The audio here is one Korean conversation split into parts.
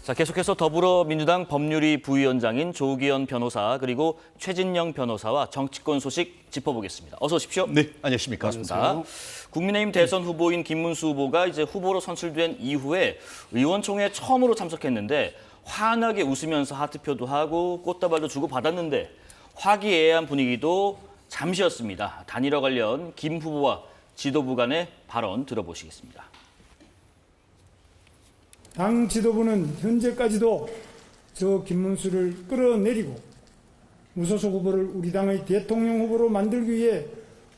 자, 계속해서 더불어민주당 법률위 부위원장인 조기현 변호사 그리고 최진영 변호사와 정치권 소식 짚어보겠습니다. 어서 오십시오. 네, 안녕하십니까. 반갑습니다. 국민의힘 대선 후보인 김문수 후보가 이제 후보로 선출된 이후에 의원총회에 처음으로 참석했는데 환하게 웃으면서 하트표도 하고 꽃다발도 주고 받았는데 화기애애한 분위기도 잠시였습니다. 단일화 관련 김 후보와 지도부 간의 발언 들어보시겠습니다. 당 지도부는 현재까지도 저 김문수를 끌어내리고 무소속 후보를 우리 당의 대통령 후보로 만들기 위해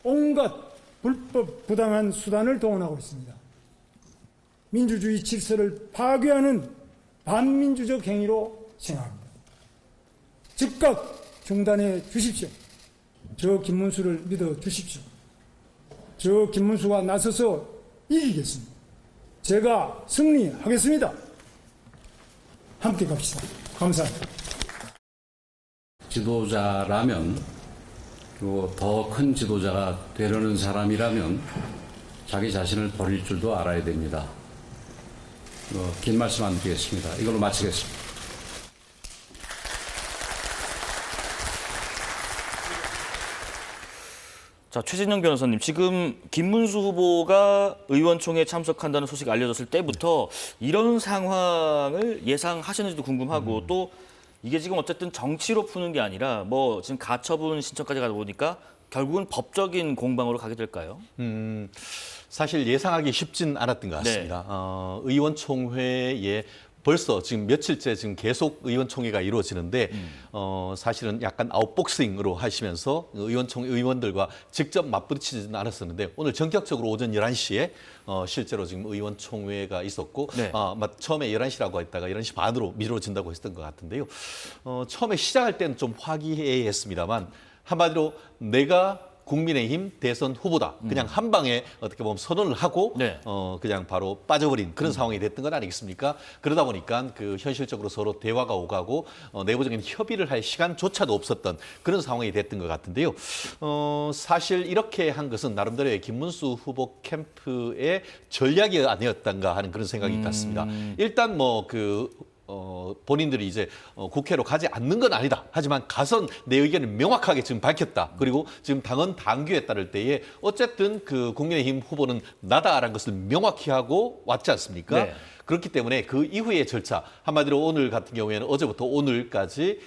온갖 불법 부당한 수단을 동원하고 있습니다. 민주주의 질서를 파괴하는 반민주적 행위로 생각합니다. 즉각 중단해 주십시오. 저 김문수를 믿어 주십시오. 저 김문수와 나서서 이기겠습니다. 제가 승리하겠습니다. 함께 갑시다. 감사합니다. 지도자라면 그리고 더 큰 지도자가 되려는 사람이라면 자기 자신을 버릴 줄도 알아야 됩니다. 긴 말씀 안 드리겠습니다. 이걸로 마치겠습니다. 자, 최진영 변호사님, 지금 김문수 후보가 의원총회에 참석한다는 소식이 알려졌을 때부터 이런 상황을 예상하셨는지도 궁금하고 또 이게 지금 어쨌든 정치로 푸는 게 아니라 뭐 지금 가처분 신청까지 가다 보니까 결국은 법적인 공방으로 가게 될까요? 사실 예상하기 쉽진 않았던 것 같습니다. 의원총회에 벌써 지금 며칠째 지금 계속 의원총회가 이루어지는데 사실은 약간 아웃복싱으로 하시면서 의원총회 의원들과 직접 맞부딪히지는 않았었는데 오늘 전격적으로 오전 11시에 실제로 지금 의원총회가 있었고 네. 처음에 11시라고 했다가 11시 반으로 미뤄진다고 했던 것 같은데요. 처음에 시작할 때는 좀 화기애애했습니다만 한마디로 내가 국민의힘 대선 후보다. 그냥 한 방에 어떻게 보면 선언을 하고 네. 그냥 바로 빠져버린 그런 상황이 됐던 건 아니겠습니까? 그러다 보니까 그 현실적으로 서로 대화가 오가고 내부적인 협의를 할 시간조차도 없었던 그런 상황이 됐던 것 같은데요. 사실 이렇게 한 것은 나름대로의 김문수 후보 캠프의 전략이 아니었던가 하는 그런 생각이 같습니다. 일단 본인들이 이제 국회로 가지 않는 건 아니다. 하지만 가선 내 의견을 명확하게 지금 밝혔다. 그리고 지금 당헌 당규에 따를 때에 어쨌든 그 국민의힘 후보는 나다라는 것을 명확히 하고 왔지 않습니까? 네. 그렇기 때문에 그 이후의 절차, 한마디로 오늘 같은 경우에는 어제부터 오늘까지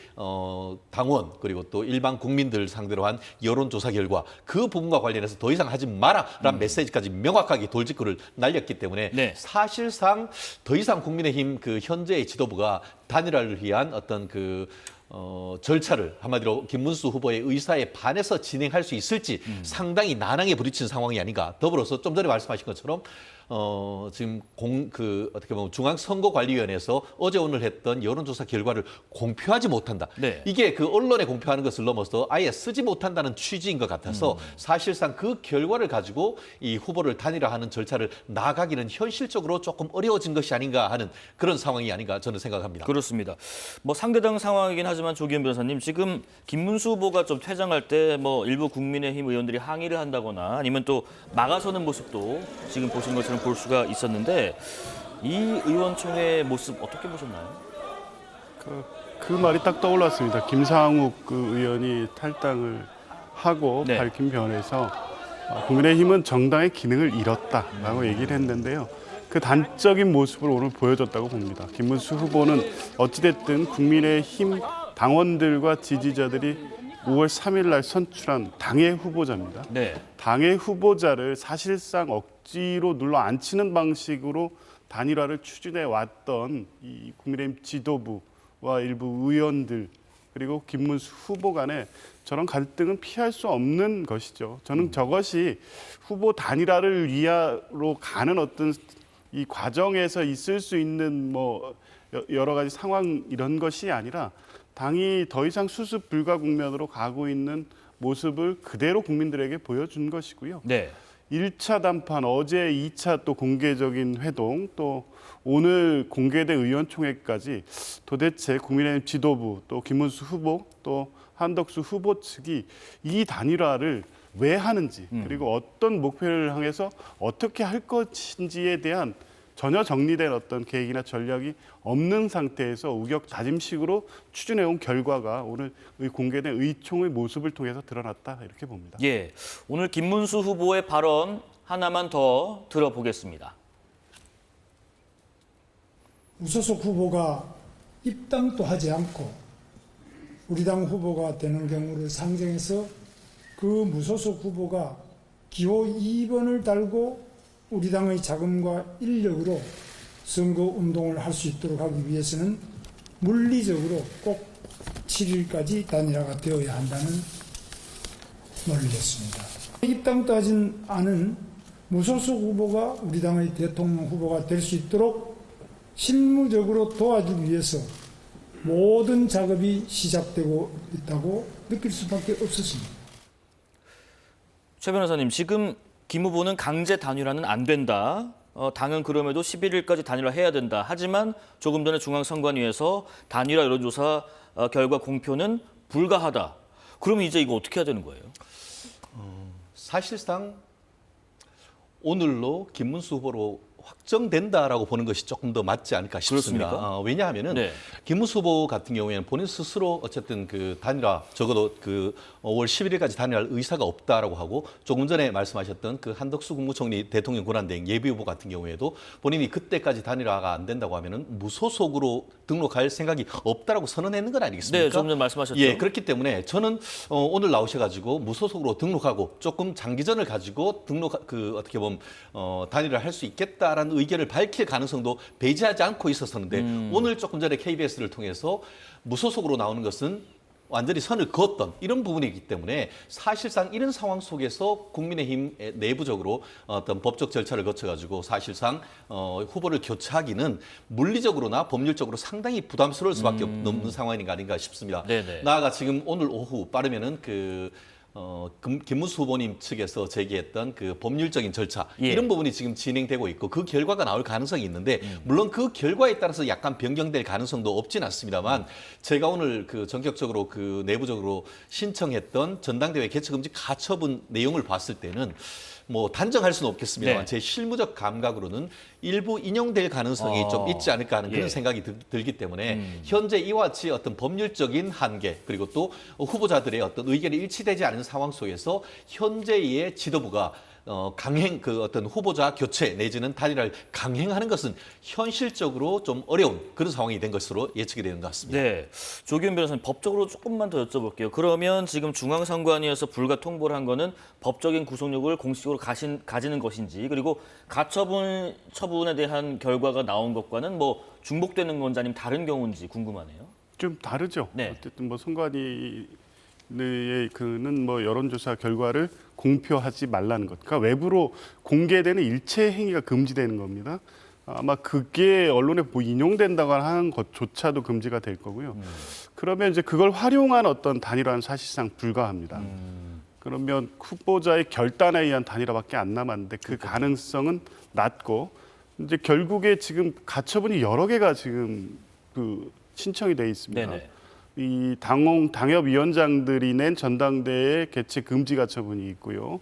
당원 그리고 또 일반 국민들 상대로 한 여론조사 결과 그 부분과 관련해서 더 이상 하지 마라라는 메시지까지 명확하게 돌직구를 날렸기 때문에 네. 사실상 더 이상 국민의힘 그 현재의 지도부가 단일화를 위한 어떤 절차를 한마디로 김문수 후보의 의사에 반해서 진행할 수 있을지 상당히 난항에 부딪힌 상황이 아닌가. 더불어서 좀 전에 말씀하신 것처럼 지금 어떻게 보면 중앙선거관리위원회에서 어제 오늘 했던 여론조사 결과를 공표하지 못한다. 네. 이게 그 언론에 공표하는 것을 넘어서 아예 쓰지 못한다는 취지인 것 같아서 사실상 그 결과를 가지고 이 후보를 단일화하는 절차를 나가기는 현실적으로 조금 어려워진 것이 아닌가 하는 그런 상황이 아닌가 저는 생각합니다. 그렇습니다. 뭐 상대당 상황이긴 하지만 조기현 변호사님, 지금 김문수 후보가 좀 퇴장할 때 뭐 일부 국민의힘 의원들이 항의를 한다거나 아니면 또 막아서는 모습도 지금 보시는 것처럼 볼 수가 있었는데 이 의원총회 모습 어떻게 보셨나요? 그 말이 딱 떠올랐습니다. 김상욱 그 의원이 탈당을 하고 네. 밝힌 변에서 국민의힘은 정당의 기능을 잃었다라고 얘기를 했는데요. 그 단적인 모습을 오늘 보여줬다고 봅니다. 김문수 후보는 어찌됐든 국민의힘 당원들과 지지자들이 5월 3일 날 선출한 당의 후보자입니다. 네. 당의 후보자를 사실상 억지로 눌러 앉히는 방식으로 단일화를 추진해 왔던 이 국민의힘 지도부와 일부 의원들 그리고 김문수 후보 간에 저런 갈등은 피할 수 없는 것이죠. 저는 저것이 후보 단일화를 위하로 가는 어떤 이 과정에서 있을 수 있는 여러 가지 상황 이런 것이 아니라 당이 더 이상 수습 불가 국면으로 가고 있는 모습을 그대로 국민들에게 보여준 것이고요. 네. 1차 단판, 어제 2차 또 공개적인 회동, 또 오늘 공개된 의원총회까지 도대체 국민의힘 지도부, 또 김문수 후보, 또 한덕수 후보 측이 이 단일화를 왜 하는지, 그리고 어떤 목표를 향해서 어떻게 할 것인지에 대한 전혀 정리된 어떤 계획이나 전략이 없는 상태에서 우격다짐식으로 추진해온 결과가 오늘 공개된 의총의 모습을 통해서 드러났다 이렇게 봅니다. 예, 오늘 김문수 후보의 발언 하나만 더 들어보겠습니다. 무소속 후보가 입당도 하지 않고 우리 당 후보가 되는 경우를 상정해서 그 무소속 후보가 기호 2번을 달고 우리 당의 자금과 인력으로 선거운동을 할 수 있도록 하기 위해서는 물리적으로 꼭 7일까지 단일화가 되어야 한다는 논리였습니다. 입당도 하지 않은 무소속 후보가 우리 당의 대통령 후보가 될 수 있도록 실무적으로 도와주기 위해서 모든 작업이 시작되고 있다고 느낄 수밖에 없었습니다. 최 변호사님, 지금 김 후보는 강제 단일화는 안 된다. 당은 그럼에도 11일까지 단일화해야 된다. 하지만 조금 전에 중앙선관위에서 단일화 여론조사 결과 공표는 불가하다. 그러면 이제 이거 어떻게 해야 되는 거예요? 사실상 오늘로 김문수 후보로 확정된다라고 보는 것이 조금 더 맞지 않을까 싶습니다. 그렇습니까? 왜냐하면은 네. 김문수 후보 같은 경우에는 본인 스스로 어쨌든 그 단일화 적어도 그 5월 11일까지 단일화할 의사가 없다라고 하고 조금 전에 말씀하셨던 그 한덕수 국무총리 대통령 권한대행 예비 후보 같은 경우에도 본인이 그때까지 단일화가 안 된다고 하면은 무소속으로 등록할 생각이 없다라고 선언했는 건 아니겠습니까? 네, 조금 전 말씀하셨죠. 예, 그렇기 때문에 저는 오늘 나오셔가지고 무소속으로 등록하고 조금 장기전을 가지고 어떻게 보면 단일화를 할 수 있겠다라는 의견을 밝힐 가능성도 배제하지 않고 있었었는데 오늘 조금 전에 KBS를 통해서 무소속으로 나오는 것은 완전히 선을 그었던 이런 부분이기 때문에 사실상 이런 상황 속에서 국민의힘 내부적으로 어떤 법적 절차를 거쳐가지고 사실상 후보를 교체하기는 물리적으로나 법률적으로 상당히 부담스러울 수밖에 없는 상황이 아닌가 싶습니다. 네네. 나아가 지금 오늘 오후 빠르면은 김문수 후보님 측에서 제기했던 그 법률적인 절차 예. 이런 부분이 지금 진행되고 있고 그 결과가 나올 가능성이 있는데 물론 그 결과에 따라서 약간 변경될 가능성도 없진 않습니다만 제가 오늘 그 전격적으로 그 내부적으로 신청했던 전당대회 개최금지 가처분 내용을 봤을 때는 뭐 단정할 수는 없겠습니다만 네. 제 실무적 감각으로는 일부 인용될 가능성이 좀 있지 않을까 하는 그런 예. 생각이 들기 때문에 현재 이와 같이 어떤 법률적인 한계 그리고 또 후보자들의 어떤 의견이 일치되지 않은 상황 속에서 현재의 지도부가 어떤 후보자 교체 내지는 단일화를 강행하는 것은 현실적으로 좀 어려운 그런 상황이 된 것으로 예측이 되는 것 같습니다. 네, 조기훈 변호사님, 법적으로 조금만 더 여쭤볼게요. 그러면 지금 중앙선관위에서 불가 통보를 한 거는 법적인 구속력을 공식적으로 가지는 것인지, 그리고 처분에 대한 결과가 나온 것과는 뭐 중복되는 건지 아니면 다른 경우인지 궁금하네요. 좀 다르죠. 네. 어쨌든 뭐 선관위의 그는 뭐 여론조사 결과를 공표하지 말라는 것. 그러니까 외부로 공개되는 일체 행위가 금지되는 겁니다. 아마 그게 언론에 인용된다고 하는 것조차도 금지가 될 거고요. 그러면 이제 그걸 활용한 어떤 단일화는 사실상 불가합니다. 그러면 후보자의 결단에 의한 단일화밖에 안 남았는데 그 가능성은 낮고 이제 결국에 지금 가처분이 여러 개가 지금 그 신청이 돼 있습니다. 네네. 이 당협위원장들이 낸 전당대회 개최 금지 가처분이 있고요.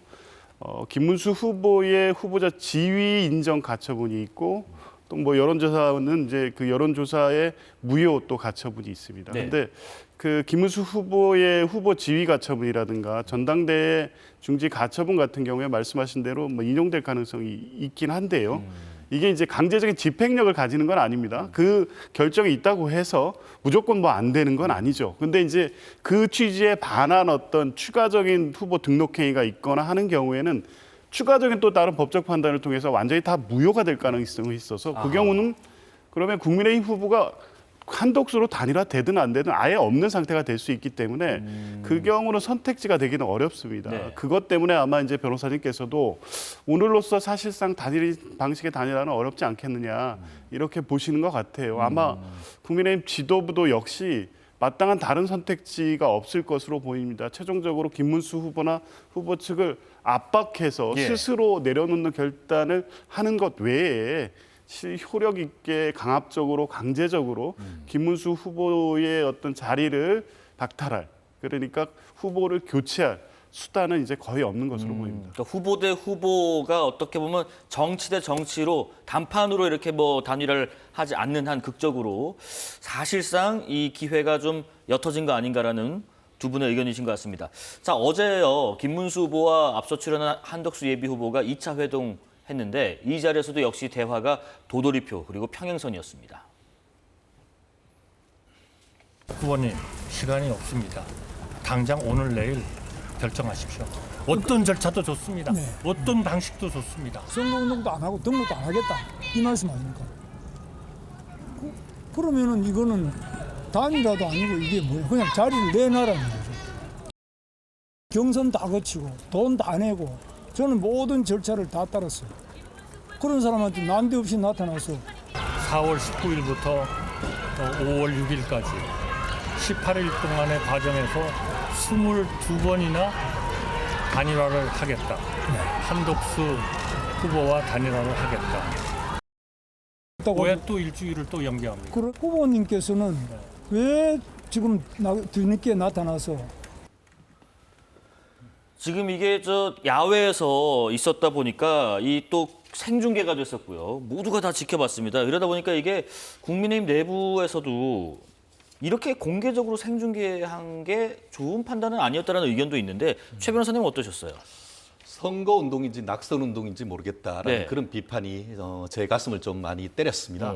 김문수 후보의 후보자 지위 인정 가처분이 있고 또 뭐 여론조사는 이제 그 여론조사의 무효 또 가처분이 있습니다. 네. 그런데 그 김문수 후보의 후보 지위 가처분이라든가 전당대회 중지 가처분 같은 경우에 말씀하신 대로 뭐 인용될 가능성이 있긴 한데요. 이게 이제 강제적인 집행력을 가지는 건 아닙니다. 그 결정이 있다고 해서 무조건 뭐 안 되는 건 아니죠. 근데 이제 그 취지에 반한 어떤 추가적인 후보 등록 행위가 있거나 하는 경우에는 추가적인 또 다른 법적 판단을 통해서 완전히 다 무효가 될 가능성이 있어서 그 경우는 그러면 국민의힘 후보가 한독수로 단일화되든 안 되든 아예 없는 상태가 될 수 있기 때문에 그 경우는 선택지가 되기는 어렵습니다. 네. 그것 때문에 아마 이제 변호사님께서도 오늘로서 사실상 방식의 단일화는 어렵지 않겠느냐 이렇게 보시는 것 같아요. 아마 국민의힘 지도부도 역시 마땅한 다른 선택지가 없을 것으로 보입니다. 최종적으로 김문수 후보나 후보 측을 압박해서 예. 스스로 내려놓는 결단을 하는 것 외에 효력 있게 강압적으로 강제적으로 김문수 후보의 어떤 자리를 박탈할 그러니까 후보를 교체할 수단은 이제 거의 없는 것으로 보입니다. 그러니까 후보 대 후보가 어떻게 보면 정치 대 정치로 단판으로 이렇게 뭐 단일화를 하지 않는 한 극적으로 사실상 이 기회가 좀 옅어진 거 아닌가라는 두 분의 의견이신 것 같습니다. 자, 어제요 김문수 후보와 앞서 출연한 한덕수 예비 후보가 2차 회동했는데 이 자리에서도 역시 대화가 도돌이표 그리고 평행선이었습니다. 후보님, 시간이 없습니다. 당장 오늘 내일 결정하십시오. 어떤 절차도 좋습니다. 네. 어떤 방식도 좋습니다. 선거운동도 안 하고 등록도 안 하겠다 이 말씀 아닙니까? 그러면은 이거는 단일화도 아니고 이게 뭐예요? 그냥 자리를 내놔라는 거죠. 경선 다 거치고 돈 다 내고 저는 모든 절차를 다 따랐어요. 그런 사람한테 난데없이 나타나서 4월 19일부터 5월 6일까지 18일 동안의 과정에서 22번이나 단일화를 하겠다. 한덕수 후보와 단일화를 하겠다. 왜 또 일주일을 또 연기합니까? 그 후보님께서는 왜 지금 뒤늦게 나타나서 지금 이게 저 야외에서 있었다 보니까 이 또 생중계가 됐었고요. 모두가 다 지켜봤습니다. 이러다 보니까 이게 국민의힘 내부에서도 이렇게 공개적으로 생중계한 게 좋은 판단은 아니었다는 의견도 있는데 최 변호사님은 어떠셨어요? 선거 운동인지 낙선 운동인지 모르겠다라는 네. 그런 비판이 제 가슴을 좀 많이 때렸습니다.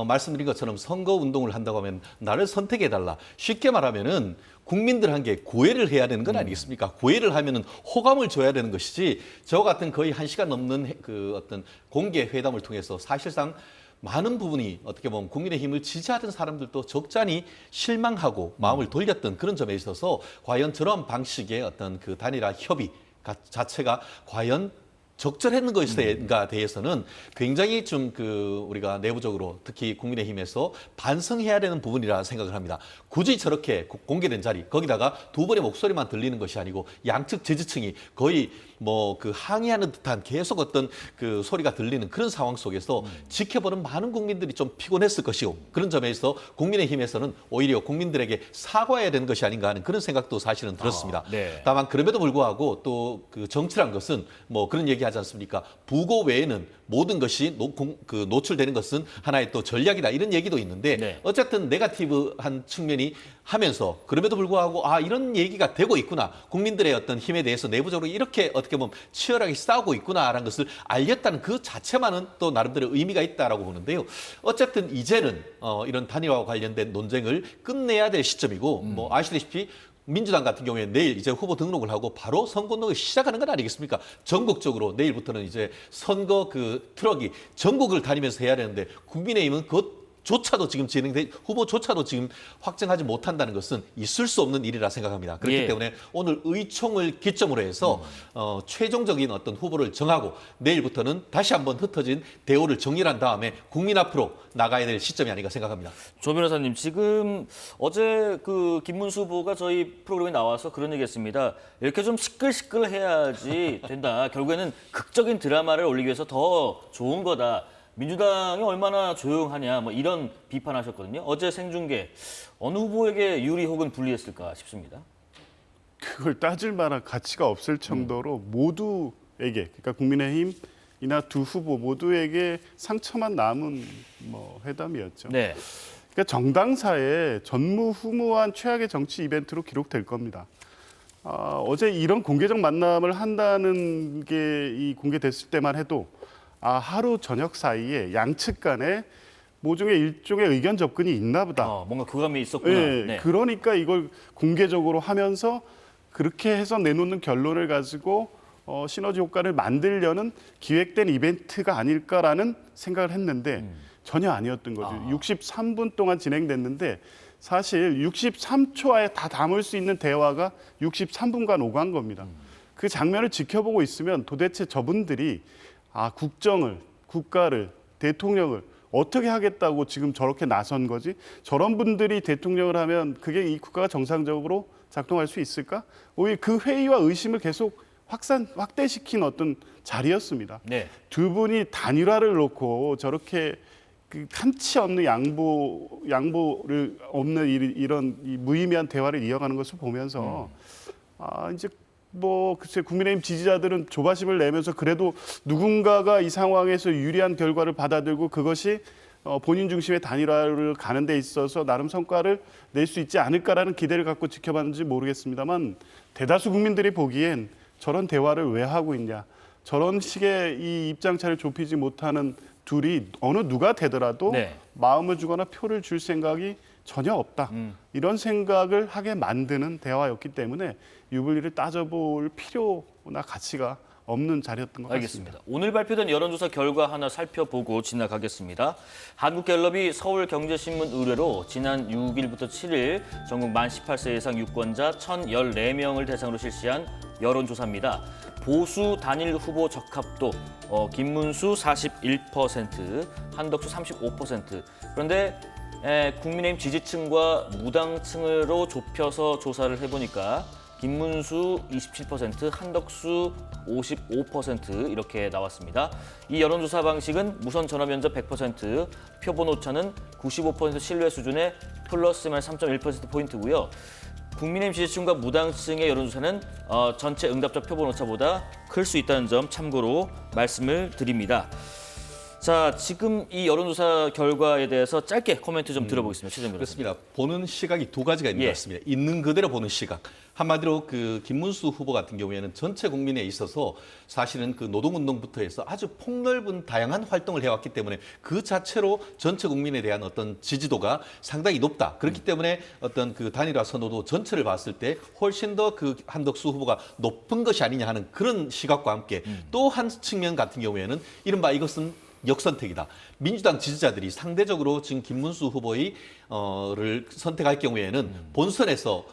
말씀드린 것처럼 선거 운동을 한다고 하면 나를 선택해달라. 쉽게 말하면은 국민들 한 게 고해를 해야 되는 건 아니겠습니까? 고해를 하면은 호감을 줘야 되는 것이지 저 같은 거의 1시간 넘는 그 어떤 공개 회담을 통해서 사실상 많은 부분이 어떻게 보면 국민의힘을 지지하던 사람들도 적잖이 실망하고 마음을 돌렸던 그런 점에 있어서 과연 저런 방식의 어떤 그 단일화 협의 자체가 과연 적절했는 것인가 대해서는 굉장히 좀 그 우리가 내부적으로 특히 국민의힘에서 반성해야 되는 부분이라 생각을 합니다. 굳이 저렇게 공개된 자리 거기다가 두 분의 목소리만 들리는 것이 아니고 양측 지지층이 거의 뭐 그 항의하는 듯한 계속 어떤 그 소리가 들리는 그런 상황 속에서 지켜보는 많은 국민들이 좀 피곤했을 것이고 그런 점에서 국민의힘에서는 오히려 국민들에게 사과해야 되는 것이 아닌가 하는 그런 생각도 사실은 들었습니다. 네. 다만 그럼에도 불구하고 또 그 정치란 것은 뭐 그런 얘기 하지 않습니까? 부고 외에는 모든 것이 노출되는 것은 하나의 또 전략이다 이런 얘기도 있는데 네. 어쨌든 네거티브한 측면이 하면서 그럼에도 불구하고 이런 얘기가 되고 있구나 국민들의 어떤 힘에 대해서 내부적으로 이렇게 어떻게 보면 치열하게 싸우고 있구나라는 것을 알렸다는 그 자체만은 또 나름대로 의미가 있다라고 보는데요. 어쨌든 이제는 이런 단일화와 관련된 논쟁을 끝내야 될 시점이고 뭐 아시다시피 민주당 같은 경우에 내일 이제 후보 등록을 하고 바로 선거운동을 시작하는 건 아니겠습니까? 전국적으로 내일부터는 이제 선거 그 트럭이 전국을 다니면서 해야 되는데 국민의힘은 그것조차도 지금 후보조차도 지금 확정하지 못한다는 것은 있을 수 없는 일이라 생각합니다. 그렇기 예. 때문에 오늘 의총을 기점으로 해서 최종적인 어떤 후보를 정하고 내일부터는 다시 한번 흩어진 대우를 정리한 다음에 국민 앞으로 나가야 될 시점이 아닌가 생각합니다. 조 변호사님, 지금 어제 그 김문수 후보가 저희 프로그램에 나와서 그런 얘기했습니다. 이렇게 좀 시끌시끌해야지 된다. 결국에는 극적인 드라마를 올리기 위해서 더 좋은 거다. 민주당이 얼마나 조용하냐, 뭐 이런 비판하셨거든요. 어제 생중계 어느 후보에게 유리 혹은 불리했을까 싶습니다. 그걸 따질 만한 가치가 없을 정도로 모두에게, 그러니까 국민의힘이나 두 후보 모두에게 상처만 남은 뭐 회담이었죠. 네. 그러니까 정당사에 전무후무한 최악의 정치 이벤트로 기록될 겁니다. 어제 이런 공개적 만남을 한다는 게 이 공개됐을 때만 해도 하루 저녁 사이에 양측 간에 모종의 일종의 의견 접근이 있나 보다. 뭔가 교감이 있었구나. 네, 네. 그러니까 이걸 공개적으로 하면서 그렇게 해서 내놓는 결론을 가지고 시너지 효과를 만들려는 기획된 이벤트가 아닐까라는 생각을 했는데 전혀 아니었던 거죠. 63분 동안 진행됐는데 사실 63초 안에 다 담을 수 있는 대화가 63분간 오간 겁니다. 그 장면을 지켜보고 있으면 도대체 저분들이 국정을, 국가를, 대통령을 어떻게 하겠다고 지금 저렇게 나선 거지? 저런 분들이 대통령을 하면 그게 이 국가가 정상적으로 작동할 수 있을까? 오히려 그 회의와 의심을 계속 확대시킨 어떤 자리였습니다. 네. 두 분이 단일화를 놓고 저렇게 그 한치 없는 양보를 없는 이런 이 무의미한 대화를 이어가는 것을 보면서 이제 뭐 글쎄 국민의힘 지지자들은 조바심을 내면서 그래도 누군가가 이 상황에서 유리한 결과를 받아들고 그것이 본인 중심의 단일화를 가는 데 있어서 나름 성과를 낼 수 있지 않을까라는 기대를 갖고 지켜봤는지 모르겠습니다만 대다수 국민들이 보기엔 저런 대화를 왜 하고 있냐. 저런 식의 이 입장차를 좁히지 못하는 둘이 어느 누가 되더라도 네. 마음을 마음을 주거나 표를 줄 생각이 전혀 없다. 이런 생각을 하게 만드는 대화였기 때문에 유불리를 따져볼 필요나 가치가 없는 자리였던 것 같습니다. 알겠습니다. 오늘 발표된 여론조사 결과 하나 살펴보고 지나가겠습니다. 한국갤럽이 서울경제신문 의뢰로 지난 6일부터 7일 전국 만 18세 이상 유권자 1,014명을 대상으로 실시한 여론조사입니다. 보수 단일 후보 적합도 김문수 41%, 한덕수 35%. 그런데 국민의힘 지지층과 무당층으로 좁혀서 조사를 해보니까 김문수 27%, 한덕수 55% 이렇게 나왔습니다. 이 여론조사 방식은 무선 전화 면접 100%, 표본 오차는 95% 신뢰 수준의 플러스 마이너스 3.1%포인트고요. 국민의힘 지지층과 무당층의 여론조사는 전체 응답자 표본 오차보다 클 수 있다는 점 참고로 말씀을 드립니다. 자, 지금 이 여론조사 결과에 대해서 짧게 코멘트 좀 들어보겠습니다. 최재형 변호사님. 그렇습니다. 보는 시각이 두 가지가 있는 예. 것 같습니다. 있는 그대로 보는 시각. 한마디로 그 김문수 후보 같은 경우에는 전체 국민에 있어서 사실은 그 노동운동부터 해서 아주 폭넓은 다양한 활동을 해왔기 때문에 그 자체로 전체 국민에 대한 어떤 지지도가 상당히 높다. 그렇기 때문에 어떤 그 단일화 선호도 전체를 봤을 때 훨씬 더 그 한덕수 후보가 높은 것이 아니냐 하는 그런 시각과 함께 또 한 측면 같은 경우에는 이른바 이것은 역선택이다. 민주당 지지자들이 상대적으로 지금 김문수 후보의 를 선택할 경우에는 본선에서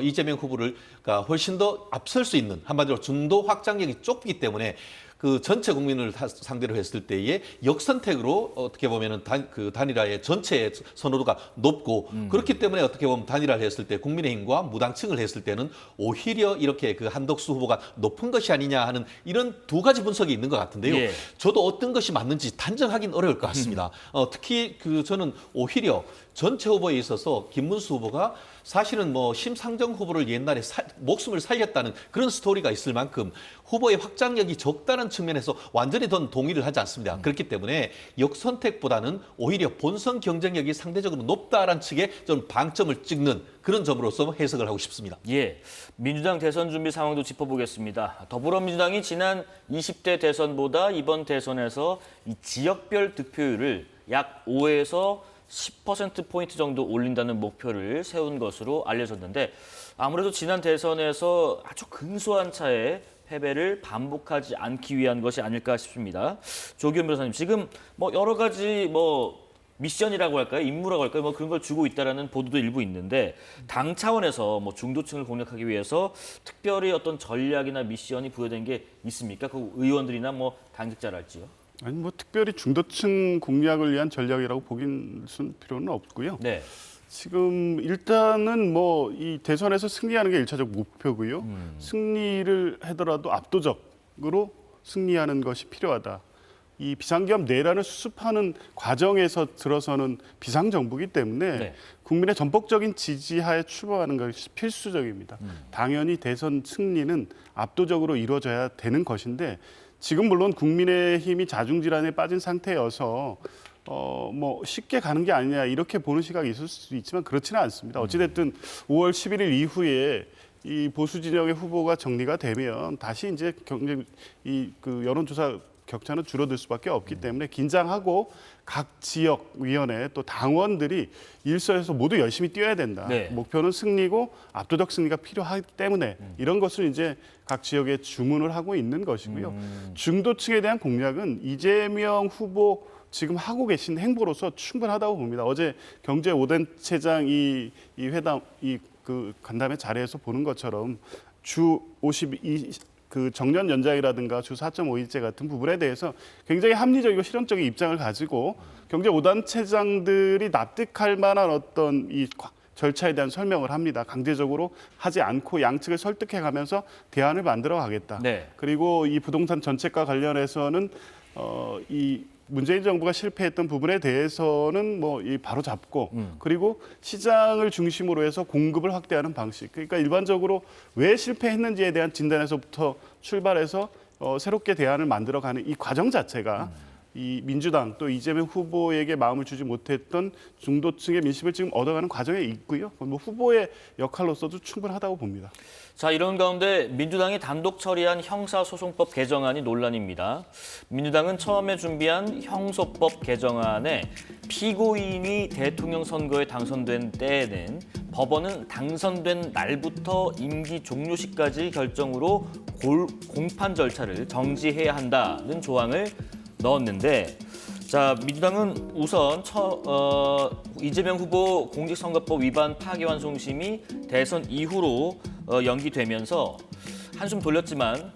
이재명 후보가 훨씬 더 앞설 수 있는 한마디로 중도 확장력이 좁기 때문에 그 전체 국민을 상대로 했을 때에 역선택으로 어떻게 보면은 단일화의 전체의 선호도가 높고 그렇기 때문에 어떻게 보면 단일화를 했을 때 국민의힘과 무당층을 했을 때는 오히려 이렇게 그 한덕수 후보가 높은 것이 아니냐 하는 이런 두 가지 분석이 있는 것 같은데요. 예. 저도 어떤 것이 맞는지 단정하긴 어려울 것 같습니다. 특히 저는 오히려 전체 후보에 있어서 김문수 후보가 사실은 뭐 심상정 후보를 옛날에 목숨을 살렸다는 그런 스토리가 있을 만큼 후보의 확장력이 적다는 측면에서 완전히 동의를 하지 않습니다. 그렇기 때문에 역선택보다는 오히려 본선 경쟁력이 상대적으로 높다라는 측에 좀 방점을 찍는 그런 점으로서 해석을 하고 싶습니다. 예, 민주당 대선 준비 상황도 짚어보겠습니다. 더불어민주당이 지난 20대 대선보다 이번 대선에서 이 지역별 득표율을 약 5에서 10%포인트 정도 올린다는 목표를 세운 것으로 알려졌는데 아무래도 지난 대선에서 아주 근소한 차에 패배를 반복하지 않기 위한 것이 아닐까 싶습니다. 조기현 변호사님, 지금 뭐 여러 가지 미션이라고 할까요? 임무라고 할까요? 뭐 그런 걸 주고 있다라는 보도도 일부 있는데 당 차원에서 뭐 중도층을 공략하기 위해서 특별히 어떤 전략이나 미션이 부여된 게 있습니까? 그 의원들이나 뭐 당직자랄지요? 아니 뭐 특별히 중도층 공략을 위한 전략이라고 보긴 필요는 없고요. 네. 지금 일단은 뭐 이 대선에서 승리하는 게 일차적 목표고요. 승리를 하더라도 압도적으로 승리하는 것이 필요하다. 이 비상계엄 내란을 수습하는 과정에서 들어서는 비상정부이기 때문에 네. 국민의 전폭적인 지지하에 출범하는 것이 필수적입니다. 당연히 대선 승리는 압도적으로 이루어져야 되는 것인데 지금 물론 국민의힘이 자중질환에 빠진 상태여서 뭐 쉽게 가는 게 아니냐 이렇게 보는 시각이 있을 수 있지만 그렇지는 않습니다. 어찌됐든 5월 11일 이후에 이 보수 진영의 후보가 정리가 되면 다시 이제 그 여론조사 격차는 줄어들 수밖에 없기 때문에 긴장하고 각 지역 위원회 또 당원들이 일선에서 모두 열심히 뛰어야 된다. 네. 목표는 승리고 압도적 승리가 필요하기 때문에 이런 것을 이제 각 지역에 주문을 하고 있는 것이고요. 중도층에 대한 공략은 이재명 후보 지금 하고 계신 행보로서 충분하다고 봅니다. 어제 경제 5단체장 이 회담 그 간담회 자리에서 보는 것처럼 주 52 그 정년 연장이라든가 주 4.5일제 같은 부분에 대해서 굉장히 합리적이고 실용적인 입장을 가지고 경제 5단체장들이 납득할 만한 어떤 이 절차에 대한 설명을 합니다. 강제적으로 하지 않고 양측을 설득해가면서 대안을 만들어 가겠다. 네. 그리고 이 부동산 정책과 관련해서는 이 문재인 정부가 실패했던 부분에 대해서는 바로 잡고 그리고 시장을 중심으로 해서 공급을 확대하는 방식. 그러니까 일반적으로 왜 실패했는지에 대한 진단에서부터 출발해서 새롭게 대안을 만들어가는 이 과정 자체가 이 민주당 또 이재명 후보에게 마음을 주지 못했던 중도층의 민심을 지금 얻어가는 과정에 있고요. 후보의 역할로서도 충분하다고 봅니다. 자, 이런 가운데 민주당이 단독 처리한 형사소송법 개정안이 논란입니다. 민주당은 처음에 준비한 형소법 개정안에 피고인이 대통령 선거에 당선된 때에는 법원은 당선된 날부터 임기 종료 시까지 결정으로 공판 절차를 정지해야 한다는 조항을 넣었는데, 자, 민주당은 우선 이재명 후보 공직선거법 위반 파기환송심이 대선 이후로 연기되면서 한숨 돌렸지만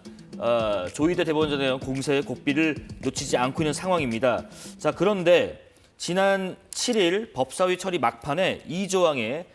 조희대 대법원장의 공세의 고삐를 놓치지 않고 있는 상황입니다. 자, 그런데 지난 7일 법사위 처리 막판에 이 조항에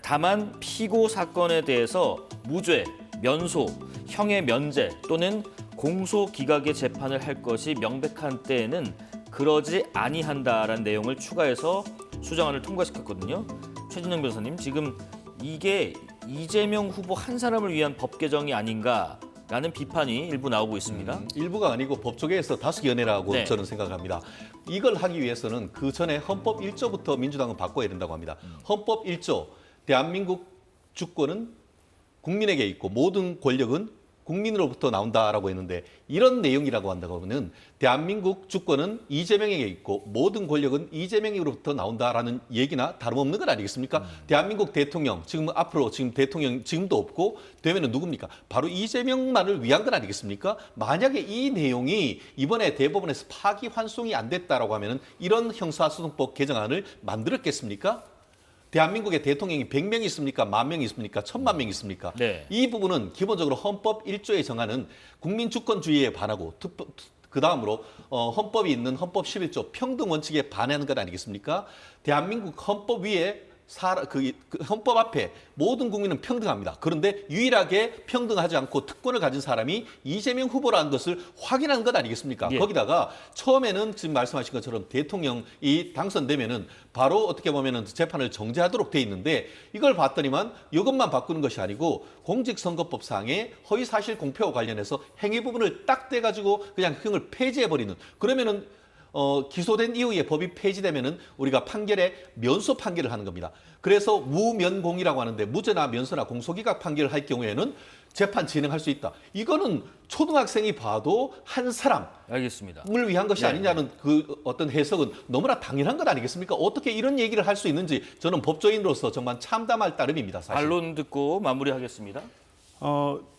다만 피고 사건에 대해서 무죄, 면소, 형의 면제 또는 공소 기각의 재판을 할 것이 명백한 때에는 그러지 아니한다라는 내용을 추가해서 수정안을 통과시켰거든요. 최진영 변호사님, 지금 이게 이재명 후보 한 사람을 위한 법 개정이 아닌가라는 비판이 일부 나오고 있습니다. 일부가 아니고 법조계에서 다수연애라고 네. 저는 생각합니다. 이걸 하기 위해서는 그 전에 헌법 1조부터 민주당은 바꿔야 된다고 합니다. 헌법 1조, 대한민국 주권은 국민에게 있고 모든 권력은 국민으로부터 나온다라고 했는데, 이런 내용이라고 한다고 하면 대한민국 주권은 이재명에게 있고 모든 권력은 이재명으로부터 나온다라는 얘기나 다름없는 것 아니겠습니까? 대한민국 대통령, 지금 대통령 지금도 없고 되면은 누굽니까? 바로 이재명만을 위한 것 아니겠습니까? 만약에 이 내용이 이번에 대법원에서 파기환송이 안 됐다라고 하면은 이런 형사소송법 개정안을 만들었겠습니까? 대한민국의 대통령이 100명이 있습니까? 10,000명이 있습니까? 1,000,000명이 있습니까? 네. 이 부분은 기본적으로 헌법 1조에 정하는 국민주권주의에 반하고 그 다음으로 헌법이 있는 헌법 11조 평등 원칙에 반하는 것 아니겠습니까? 대한민국 헌법 위에 그 헌법 앞에 모든 국민은 평등합니다. 그런데 유일하게 평등하지 않고 특권을 가진 사람이 이재명 후보라는 것을 확인한 것 아니겠습니까? 예. 거기다가 처음에는 지금 말씀하신 것처럼 대통령이 당선되면은 바로 어떻게 보면은 재판을 정지하도록 돼 있는데, 이걸 봤더니만 이것만 바꾸는 것이 아니고 공직선거법상의 허위사실 공표와 관련해서 행위 부분을 딱 떼가지고 그냥 형을 폐지해버리는, 그러면은 기소된 이후에 법이 폐지되면은 우리가 판결에 면소 판결을 하는 겁니다. 그래서 무면공이라고 하는데 무죄나 면소나 공소기각 판결을 할 경우에는 재판 진행할 수 있다. 이거는 초등학생이 봐도 한 사람을 알겠습니다. 위한 것이 네. 아니냐는 그 어떤 해석은 너무나 당연한 것 아니겠습니까? 어떻게 이런 얘기를 할 수 있는지 저는 법조인으로서 정말 참담할 따름입니다. 사실. 반론 듣고 마무리하겠습니다.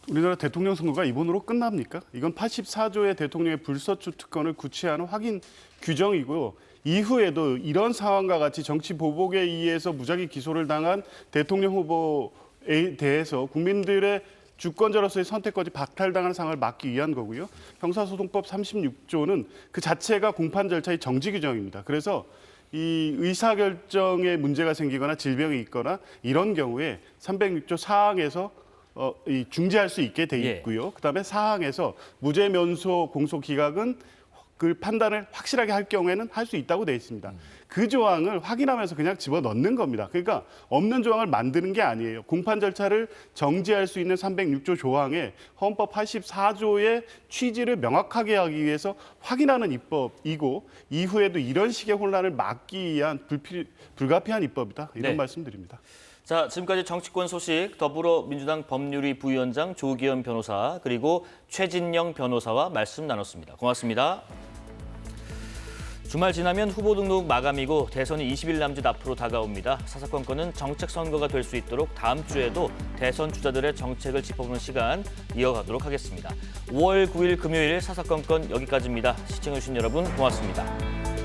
우리나라 대통령 선거가 이번으로 끝납니까? 이건 84조의 대통령의 불소추 특권을 구체하는 확인 규정이고요. 이후에도 이런 상황과 같이 정치 보복에 의해서 무작위 기소를 당한 대통령 후보에 대해서 국민들의 주권자로서의 선택까지 박탈당하는 상황을 막기 위한 거고요. 형사소송법 36조는 그 자체가 공판 절차의 정지 규정입니다. 그래서 이 의사결정에 문제가 생기거나 질병이 있거나 이런 경우에 306조 사항에서 중지할 수 있게 돼 있고요. 그다음에 사항에서 무죄 면소 공소 기각은 그 판단을 확실하게 할 경우에는 할 수 있다고 돼 있습니다. 그 조항을 확인하면서 그냥 집어넣는 겁니다. 그러니까 없는 조항을 만드는 게 아니에요. 공판 절차를 정지할 수 있는 306조 조항에 헌법 84조의 취지를 명확하게 하기 위해서 확인하는 입법이고, 이후에도 이런 식의 혼란을 막기 위한 불가피한 입법이다. 이런 네. 말씀드립니다. 자, 지금까지 정치권 소식 더불어민주당 법률위 부위원장 조기현 변호사 그리고 최진영 변호사와 말씀 나눴습니다. 고맙습니다. 주말 지나면 후보 등록 마감이고 대선이 20일 남짓 앞으로 다가옵니다. 사사건건은 정책 선거가 될 수 있도록 다음 주에도 대선 주자들의 정책을 짚어보는 시간 이어가도록 하겠습니다. 5월 9일 금요일 사사건건 여기까지입니다. 시청해주신 여러분 고맙습니다.